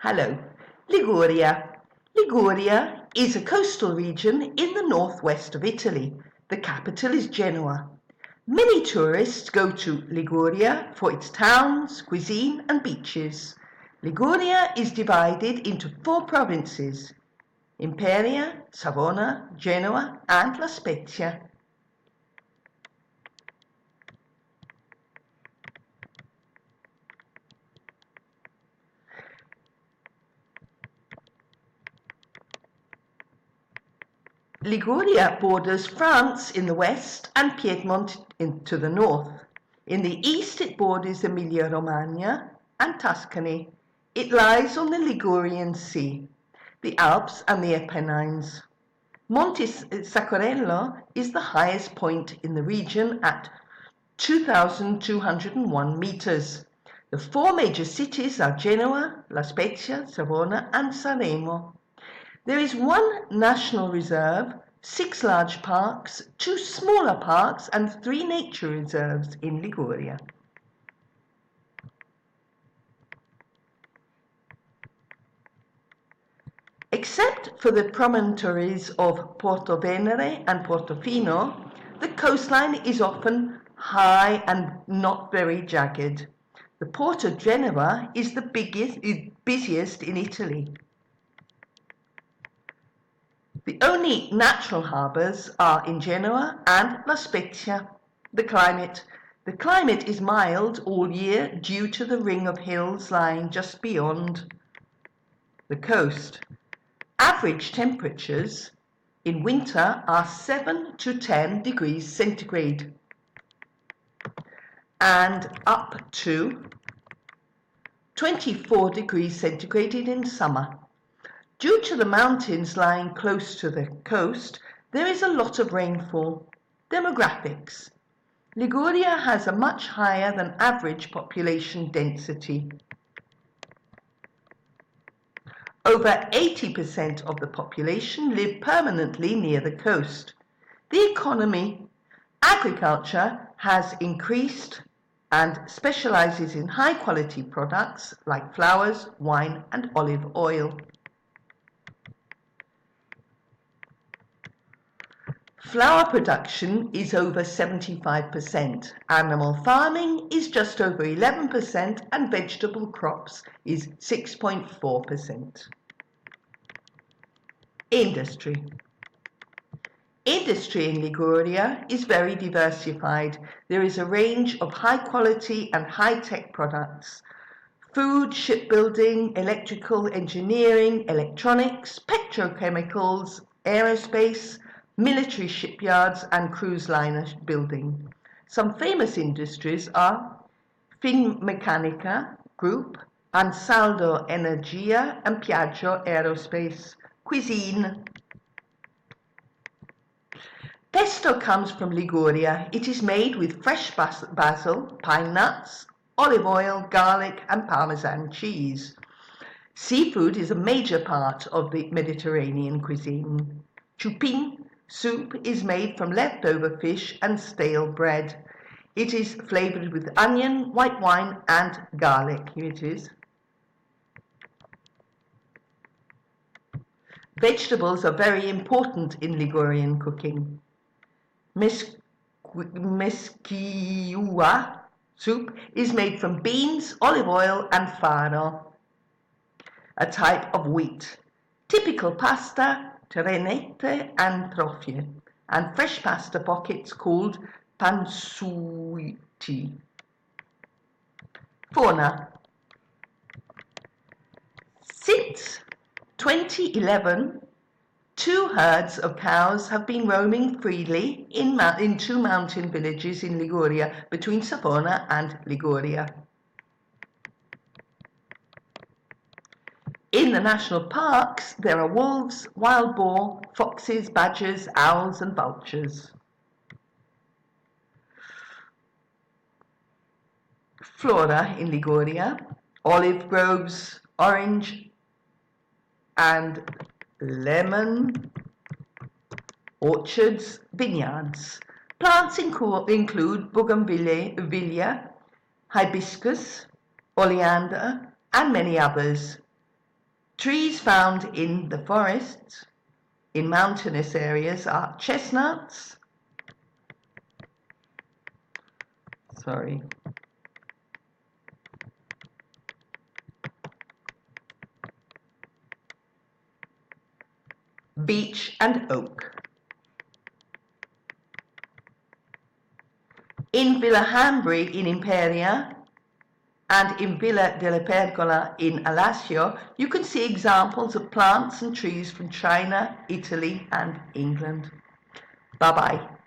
Hello. Liguria. Liguria is a coastal region in the northwest of Italy. The capital is Genoa. Many tourists go to Liguria for its towns, cuisine and beaches. Liguria is divided into 4 provinces: Imperia, Savona, Genoa and La Spezia. Liguria borders France in the west and Piedmont to the north. In the east it borders Emilia-Romagna and Tuscany. It lies on the Ligurian Sea, the Alps and the Apennines. Monte Saccarello is the highest point in the region at 2,201 meters. The 4 major cities are Genoa, La Spezia, Savona and Sanremo. There is 1 national reserve, 6 large parks, 2 smaller parks and 3 nature reserves in Liguria. Except for the promontories of Portovenere and Portofino, the coastline is often high and not very jagged. The port of Genoa is the busiest in Italy. The only natural harbours are in Genoa and La Spezia. The climate is mild all year due to the ring of hills lying just beyond the coast. Average temperatures in winter are 7 to 10 degrees centigrade and up to 24 degrees centigrade in summer. Due to the mountains lying close to the coast, there is a lot of rainfall. Demographics. Liguria has a much higher than average population density. Over 80% of the population live permanently near the coast. The economy. Agriculture has increased and specializes in high quality products like flowers, wine and olive oil. Flour production is over 75%, animal farming is just over 11% and vegetable crops is 6.4%. Industry. Industry in Liguria is very diversified. There is a range of high quality and high-tech products. Food, shipbuilding, electrical engineering, electronics, petrochemicals, aerospace, military shipyards and cruise liner building. Some famous industries are Finmeccanica Group, Ansaldo Energia and Piaggio Aerospace. Cuisine. Pesto comes from Liguria. It is made with fresh basil, pine nuts, olive oil, garlic and Parmesan cheese. Seafood is a major part of the Mediterranean cuisine. Chupin soup is made from leftover fish and stale bread. It is flavored with onion, white wine and garlic. Here it is. Vegetables are very important in Ligurian cooking. Meschiua soup is made from beans, olive oil and farro, a type of wheat. Typical pasta, trenette and trofie, and fresh pasta pockets called pansuiti. Fauna. Since 2011, 2 herds of cows have been roaming freely in 2 mountain villages in Liguria between Savona and Liguria. In the national parks, there are wolves, wild boar, foxes, badgers, owls and vultures. Flora in Liguria, olive groves, orange and lemon orchards, vineyards. Plants include bougainvillea, hibiscus, oleander and many others. Trees found in the forests, in mountainous areas, are chestnuts, beech and oak. In Villa Hambri in Imperia and in Villa della Pergola in Alassio, you can see examples of plants and trees from China, Italy and England. Bye-bye.